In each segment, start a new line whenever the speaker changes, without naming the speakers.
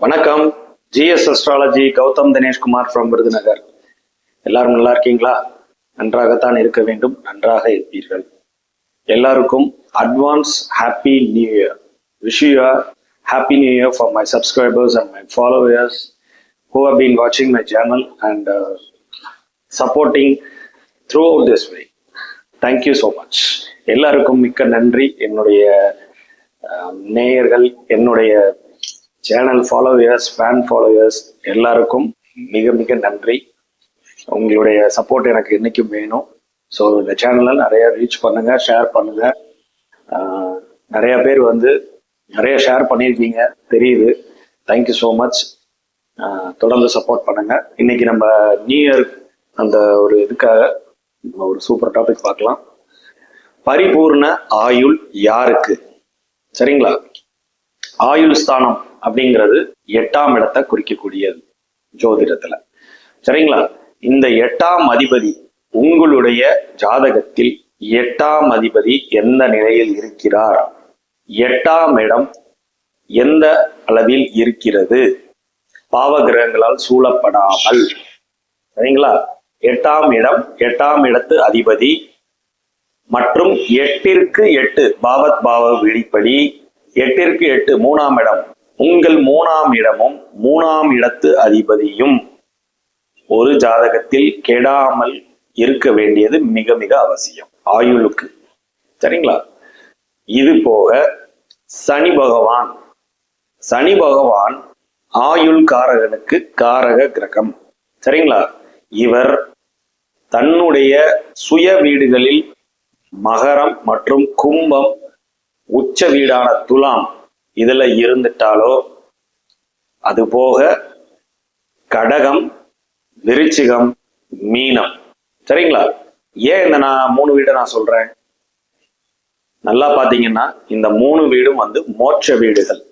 வணக்கம். GS astrology Gautham Dineshkumar from Virudhunagar. எல்லாரும் நல்லா இருக்கீங்களா? நன்றாகத்தான் இருக்க வேண்டும். நன்றாக இருப்பீர்கள். எல்லாருக்கும் advance happy new year. Wish you a happy new year for my subscribers and my followers who have been watching my channel and supporting throughout this way. Thank you so much. எல்லாருக்கும் மிக்க நன்றி. என்னுடைய நேயர்கள், என்னுடைய channel followers, fan followers எல்லாருக்கும் மிக மிக நன்றி. உங்களுடைய சப்போர்ட் எனக்கு என்னைக்கும் வேணும். ஸோ இந்த சேனலை நிறைய ரீச் பண்ணுங்க, ஷேர் பண்ணுங்க. நிறைய பேர் நிறைய ஷேர் பண்ணியிருக்கீங்க, தெரியுது. Thank you so much. தொடர்ந்து சப்போர்ட் பண்ணுங்க. இன்னைக்கு நம்ம நியூ இயர் அந்த ஒரு இதுக்காக ஒரு சூப்பர் டாபிக் பார்க்கலாம். பரிபூர்ண ஆயுள் யாருக்கு? சரிங்களா? ஆயுள் ஸ்தானம் அப்படிங்கிறது 8ஆம் இடத்தை குறிக்கக்கூடியது ஜோதிடத்துல. சரிங்களா? இந்த 8ஆம் அதிபதி உங்களுடைய ஜாதகத்தில் 8ஆம் அதிபதி எந்த நிலையில் இருக்கிறார், 8ஆம் இடம் எந்த அளவில் இருக்கிறது, பாவகிரகங்களால் சூழப்படாமல். சரிங்களா? 8ஆம் இடம், 8ஆம் இடத்து அதிபதி மற்றும் 8ற்கு 8 பாவத் பாவ விழிப்படி 8ற்கு 8 3ஆம் இடம், உங்கள் 3ஆம் இடமும் 3ஆம் இடத்து அதிபதியும் ஒரு ஜாதகத்தில் கெடாமல் இருக்க வேண்டியது மிக மிக அவசியம் ஆயுளுக்கு. சரிங்களா? இது போக சனி பகவான், சனி பகவான் ஆயுள் காரகனுக்கு காரக கிரகம். சரிங்களா? இவர் தன்னுடைய சுய வீடுகளில் மகரம் மற்றும் கும்பம், உச்ச வீடான துலாம் இதுல இருந்துட்டாலோ, அது போக கடகம், விருச்சிகம், மீனம். சரிங்களா? ஏன் இந்த 3 வீடை நான் சொல்றேன்? நல்லா பாத்தீங்கன்னா இந்த 3 வீடும் மோட்ச வீடுகள்.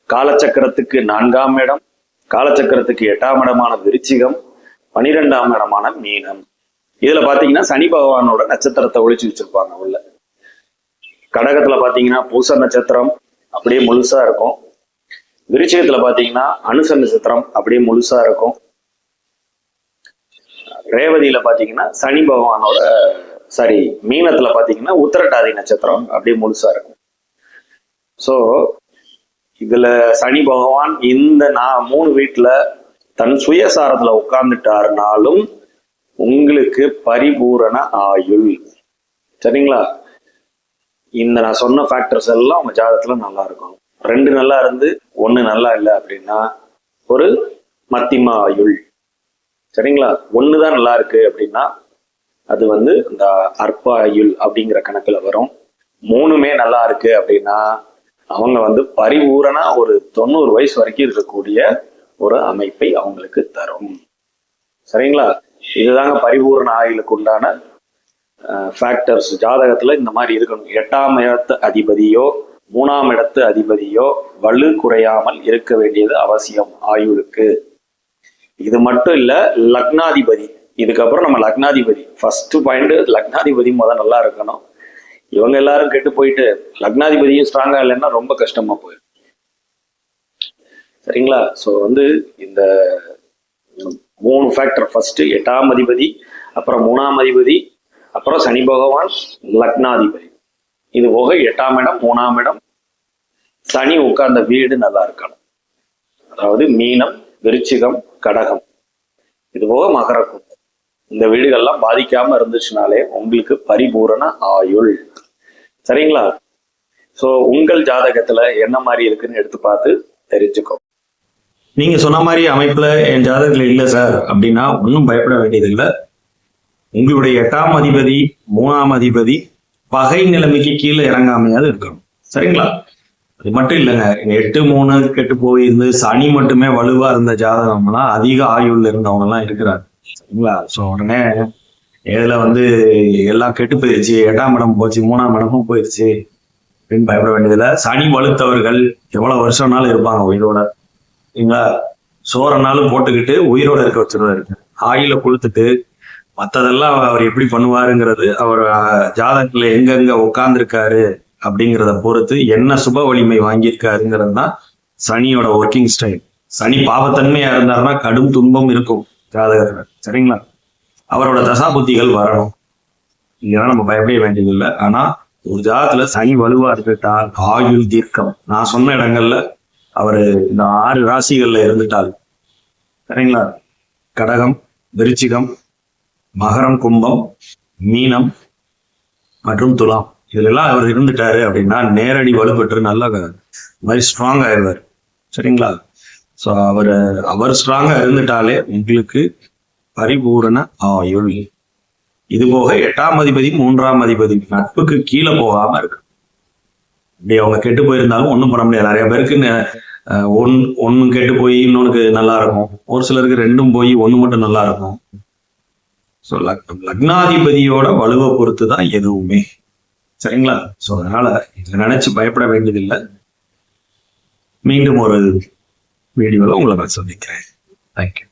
காலச்சக்கரத்துக்கு 4ஆம் இடம், காலச்சக்கரத்துக்கு 8ஆம் இடமான விருச்சிகம், 12ஆம் இடமான மீனம். இதுல பாத்தீங்கன்னா சனி பகவானோட நட்சத்திரத்தை ஒழிச்சு வச்சிருப்பாங்க உள்ள. கடகத்துல பாத்தீங்கன்னா பூச நட்சத்திரம் அப்படியே முழுசா இருக்கும். விருச்சிகத்துல பாத்தீங்கன்னா அனுச நட்சத்திரம் அப்படியே முழுசா இருக்கும். ரேவதியில பாத்தீங்கன்னா சனி பகவானோட மீனத்துல பாத்தீங்கன்னா உத்திரட்டாதி நட்சத்திரம் அப்படியே முழுசா இருக்கும். சோ இதுல சனி பகவான் இந்த 3 வீட்டுல தன் சுயசாரத்துல உட்கார்ந்துட்டாருனாலும் உங்களுக்கு பரிபூரண ஆயுள். சரிங்களா? இந்த நான் சொன்ன ஃபேக்டர்ஸ் எல்லாம் உங்க ஜாதகத்துல நல்லா இருக்கும். 2 நல்லா இருந்து 1 நல்லா இல்லை அப்படின்னா ஒரு மத்தியம ஆயுள். சரிங்களா? 1 தான் நல்லா இருக்கு அப்படின்னா அது இந்த அற்ப ஆயுள் அப்படிங்கிற கணக்குல வரும். 3மே நல்லா இருக்கு அப்படின்னா அவங்க பரிபூரண ஒரு 90 வயசு வரைக்கும் இருக்கக்கூடிய ஒரு அமைப்பை அவங்களுக்கு தரும். சரிங்களா? இதுதாங்க பரிபூர்ண ஆயுளுக்கு உண்டான ஃபேக்டர்ஸ். ஜாதகத்துல இந்த மாதிரி இருக்கணும். 8ஆம் இடத்து அதிபதியோ 3ஆம் இடத்து அதிபதியோ வலு குறையாமல் இருக்க வேண்டியது அவசியம் ஆயுளுக்கு. இது மட்டும் இல்ல, லக்னாதிபதி. இதுக்கப்புறம் நம்ம லக்னாதிபதி ஃபர்ஸ்ட் பாயிண்ட், லக்னாதிபதி நல்லா இருக்கணும். இவங்க எல்லாரும் கெட்டு போயிட்டு லக்னாதிபதியும் ஸ்ட்ராங்கா இல்லைன்னா ரொம்ப கஷ்டமா போயிடும். சரிங்களா? ஸோ இந்த 3 ஃபேக்டர், ஃபர்ஸ்ட் 8ஆம் அதிபதி, அப்புறம் 3ஆம் அதிபதி, அப்புறம் சனி பகவான், லக்னாதிபதி. இது போக 8ஆம் இடம், 3ஆம் இடம், சனி உட்கார்ந்த வீடு நல்லா இருக்கணும். அதாவது மீனம், விருச்சிகம், கடகம், இது போக மகரக்கும். இந்த வீடுகள்லாம் பாதிக்காம இருந்துச்சுனாலே உங்களுக்கு பரிபூரண ஆயுள். சரிங்களா? சோ உங்கள் ஜாதகத்துல என்ன மாதிரி இருக்குன்னு எடுத்து பார்த்து தெரிஞ்சுக்கோ.
நீங்க சொன்ன மாதிரி அமைப்புல என் ஜாதகத்துல இல்ல சார் அப்படின்னா ஒன்றும் பயப்பட வேண்டியது இல்லை. உங்களுடைய 8ஆம் அதிபதி 3ஆம் அதிபதி பகை நிலைமைக்கு கீழே இறங்காமையாவது இருக்கணும். சரிங்களா? அது மட்டும் இல்லைங்க. 8, 3 கெட்டு போயிருந்து சனி மட்டுமே வலுவா இருந்த ஜாதகம்லாம் அதிக ஆயுள் இருந்தவங்க எல்லாம் இருக்கிறாங்க. சரிங்களா? ஸோ உடனே இதுல எல்லாம் கெட்டு போயிடுச்சு, 8ஆம் இடம் போச்சு, 3ஆம் இடமும் போயிடுச்சு அப்படின்னு பயப்பட வேண்டியதில்லை. சனி வலுத்தவர்கள் எவ்வளவு வருஷம்னாலும் இருப்பாங்க உயிரோட. சரிங்களா? சோறனாலும் போட்டுக்கிட்டு உயிரோட இருக்க வச்சிருவாரு. ஆயில கொளுத்துட்டு மற்றதெல்லாம் அவர் எப்படி பண்ணுவாருங்கிறது, அவர் ஜாதகத்துல எங்கெங்க உட்கார்ந்துருக்காரு அப்படிங்கிறத பொறுத்து என்ன சுப வலிமை வாங்கியிருக்காருங்கிறது தான் சனியோட ஒர்க்கிங் ஸ்டைல். சனி பாவத்தன்மையா இருந்தாருன்னா கடும் துன்பம் இருக்கும் ஜாதகத்துல. சரிங்களா? அவரோட தசாபுத்திகள் வரணும். இதெல்லாம் நம்ம பயப்பட வேண்டியது இல்லை. ஆனா ஒரு ஜாதகத்துல சனி வலுவா இருந்துட்டால் ஆயுள் தீர்க்கம். நான் சொன்ன இடங்கள்ல அவரு இந்த 6 ராசிகள்ல இருந்துட்டால், சரிங்களா, கடகம், விருச்சிகம், மகரம், கும்பம், மீனம் மற்றும் துலாம், இதுல அவர் இருந்துட்டாரு அப்படின்னா நேரடி வலுப்பெற்று நல்ல மாதிரி ஸ்ட்ராங் ஆயிடுவார். சரிங்களா? ஸோ அவர் ஸ்ட்ராங்கா இருந்துட்டாலே உங்களுக்கு பரிபூரண ஆயுள். இது போக 8ஆம் அதிபதி 3ஆம் அதிபதி நட்புக்கு கீழே போகாம இருக்கு. இப்படி அவங்க கெட்டு போயிருந்தாலும் ஒன்றும் பண்ண முடியாது. நிறைய பேருக்கு ஒன்னு கெட்டு போய் இன்னொன்னுக்கு நல்லா இருக்கும், ஒரு சிலருக்கு 2ம் போய் 1 மட்டும் நல்லா இருக்கும். ஸோ லக்னாதிபதியோட வலுவை பொறுத்து தான் எதுவுமே. சரிங்களா? ஸோ அதனால இதை நினைச்சு பயப்பட வேண்டியதில்லை. மீண்டும் ஒரு வீடியோல உங்களை நான் சந்திக்கிறேன். தேங்க்யூ.